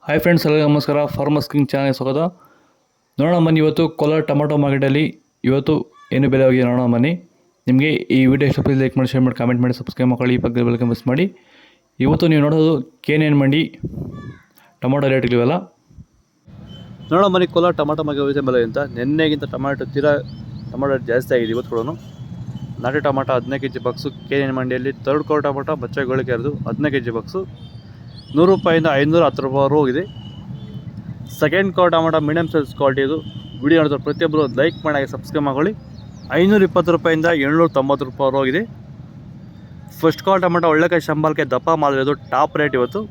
Hi friends, ಎಲ್ಲರಿಗೂ ನಮಸ್ಕಾರ. Farmers king channel ಸ್ವಾಗತ. ನೋಡೋಣ ಬನ್ನಿ, ಇವತ್ತು ಕೋಲಾರ ಟೊಮಾಟೊ ಮಾರ್ಕೆಟಲ್ಲಿ ಇವತ್ತು ಏನು ಬೆಲೆ ಹೋಗಿದೆ ನೋಡೋಣ ಬನ್ನಿ. ನಿಮಗೆ ಈ ವಿಡಿಯೋ ಇಷ್ಟ ಲೈಕ್ ಮಾಡಿ, ಶೇರ್ ಮಾಡಿ, ಕಾಮೆಂಟ್ ಮಾಡಿ, ಸಬ್ಸ್ಕ್ರೈಬ್ ಮಾಡಿ, ಈ ಪಕ್ಕದ ಬೆಲ್ ಮಿಸ್ ಮಾಡಿ. ಇವತ್ತು ನೀವು ನೋಡೋದು KNN ಮಂಡಿ ಟೊಮಾಟೊ ರೇಟ್ಗಳಿವೆಲ್ಲ ನೋಡೋಣ ಬನ್ನಿ. ಕೋಲಾರ ಟೊಮಾಟೊ ಮಾರ್ಕೆಟ್ ಬೆಲೆ ಅಂತ ನಿನ್ನೆಗಿಂತ ಟೊಮಾಟೊ ರೇಟ್ ಜಾಸ್ತಿ ಆಗಿದೆ. ಇವತ್ತು ಕೂಡ ನಾಟಿ ಟೊಮಾಟೊ 15 kg ಬಾಕ್ಸು KNN ಮಂಡಿಯಲ್ಲಿ. ಥರ್ಡ್ ಕೋರ್ ಟೊಮಾಟೊ ಬಚ್ಚೆಗಳಿಗೆ ಇರೋದು 15 kg ಬಾಕ್ಸು ₹100 ಇಂದ ₹510 ಹೋಗಿದೆ. ಸೆಕೆಂಡ್ ಕೋರ್ ಟೊಮಾಟೊ ಮೀಡಿಯಮ್ ಸೈಜ್ ಕ್ವಾಲಿಟಿ ಇದು. ವಿಡಿಯೋ ನೋಡಿದ್ರೆ ಪ್ರತಿಯೊಬ್ಬರು ಲೈಕ್ ಮಾಡಿ, ಸಬ್ಸ್ಕ್ರೈಬ್ ಮಾಡ್ಕೊಳ್ಳಿ. ₹520 ಇಂದ ₹790 ಹೋಗಿದೆ. ಫಸ್ಟ್ ಕೋರ್ ಟೊಮಾಟೊ ಒಳ್ಳೆಕಾಯಿ ಶಂಬಾಲ್ಗೆ ದಪ್ಪ ಮಾಡಿರೋದು ಟಾಪ್ ರೇಟ್ ಇವತ್ತು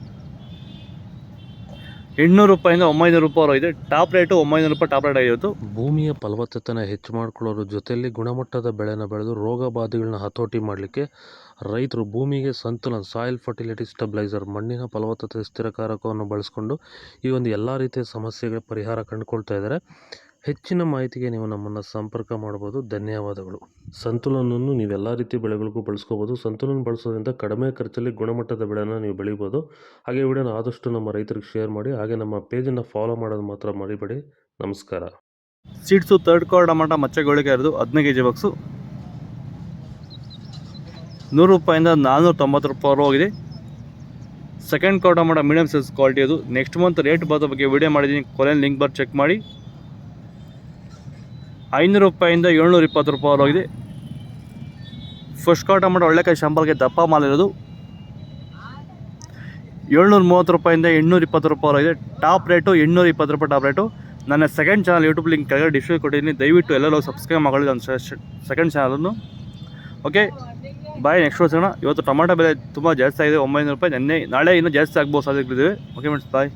₹800 ಇಂದ ₹900 ಹೋಗಿದೆ. ಟಾಪ್ ರೇಟು ₹900 ಟಾಪ್ ರೇಟ್ ಆಗಿತ್ತು. ಭೂಮಿಯ ಫಲವತ್ತತೆನ ಹೆಚ್ಚು ಮಾಡ್ಕೊಳ್ಳೋದ್ರ ಜೊತೆಯಲ್ಲಿ ಗುಣಮಟ್ಟದ ಬೆಳೆನ ಬೆಳೆದು ರೋಗ ಬಾಧೆಗಳನ್ನ ಹತೋಟಿ ಮಾಡಲಿಕ್ಕೆ ರೈತರು ಭೂಮಿಗೆ ಸಂತುಲನ ಸಾಯಿಲ್ ಫರ್ಟಿಲಿಟಿ ಸ್ಟೆಬಿಲೈಸರ್ ಮಣ್ಣಿನ ಫಲವತ್ತತೆ ಸ್ಥಿರಕಾರಕವನ್ನು ಬಳಸ್ಕೊಂಡು ಈ ಒಂದು ಎಲ್ಲ ರೀತಿಯ ಸಮಸ್ಯೆಗಳ ಪರಿಹಾರ ಕಂಡುಕೊಳ್ತಾ ಇದ್ದಾರೆ. ಹೆಚ್ಚಿನ ಮಾಹಿತಿಗೆ ನೀವು ನಮ್ಮನ್ನು ಸಂಪರ್ಕ ಮಾಡ್ಬೋದು. ಧನ್ಯವಾದಗಳು. ಸಂತುಲನವನ್ನು ನೀವೆಲ್ಲ ರೀತಿಯ ಬೆಳೆಗಳಿಗೂ ಬಳಸ್ಕೋಬೋದು. ಸಂತುಲನ ಬಳಸೋದ್ರಿಂದ ಕಡಿಮೆ ಖರ್ಚಲ್ಲಿ ಗುಣಮಟ್ಟದ ಬೆಳೆನ ನೀವು ಬೆಳಿಬೋದು. ಹಾಗೆ ವಿಡಿಯೋನ ಆದಷ್ಟು ನಮ್ಮ ರೈತರಿಗೆ ಶೇರ್ ಮಾಡಿ. ಹಾಗೆ ನಮ್ಮ ಪೇಜನ್ನು ಫಾಲೋ ಮಾಡೋದು ಮಾತ್ರ ಮರಿಬೇಡಿ. ನಮಸ್ಕಾರ. ಸೀಡ್ಸು ಥರ್ಡ್ ಕೋರ್ ಟೊಮಾಟೊ ಮಚ್ಚೆಗಳಿಗೆ ಇರೋದು 15 kg ಬಾಕ್ಸು ₹100 ಇಂದ ₹490 ಹೋಗಿದೆ. ಸೆಕೆಂಡ್ ಕೋರ್ ಟೊಮಾಟೊ ಮೀಡಿಯಮ್ ಸೈಜ್ ಕ್ವಾಲಿಟಿ ಅದು. ನೆಕ್ಸ್ಟ್ ಮಂತ್ ರೇಟ್ ಬರೋ ಬಗ್ಗೆ ವಿಡಿಯೋ ಮಾಡಿದ್ದೀನಿ, ಕೊನೆಯಲ್ಲಿ ಲಿಂಕ್ ಬರ್ ಚೆಕ್ ಮಾಡಿ. ₹500 ಇಂದ ₹720 ಹೋಗಿದೆ. ಫಸ್ಟ್ ಕೋರ್ ಟೊಮಾಟೊ ಒಳ್ಳೆಕಾಯಿ ಶಂಬಾಲ್ಗೆ ದಪ್ಪ ಮಾಲಿರೋದು ₹730 ಇಂದ ₹820 ಹೋಗಿದೆ. Top rate ₹820 top rate. ನನ್ನ ಸೆಕೆಂಡ್ ಚಾನಲ್ ಯೂಟ್ಯೂಬ್ ಲಿಂಕ್ ಕೆಳಗಡೆ ಡಿಸ್ಕ್ರಿಪ್ಷನ್ ಕೊಟ್ಟಿದ್ದೀನಿ. ದಯವಿಟ್ಟು ಎಲ್ಲರೂ ಸಬ್ಸ್ಕ್ರೈಬ್ ಮಾಡ್ಕೊಳ್ಳಿ ನನ್ನ ಸೆಕೆಂಡ್ ಚಾನಲನ್ನು. ಓಕೆ ಬಾಯ್, ನೆಕ್ಸ್ಟ್ ವರ್ಷ. ಇವತ್ತು ಟೊಮಾಟೊ ಬೆಲೆ ತುಂಬ ಜಾಸ್ತಿ ಆಗಿದೆ, ₹900. ನಾಳೆ ಇನ್ನೂ ಜಾಸ್ತಿ ಆಗ್ಬೋದು ಸಾಧ್ಯತೆಗಳಿವೆ. ಓಕೆ ಫ್ರೆಂಡ್ಸ್, ಬಾಯ್.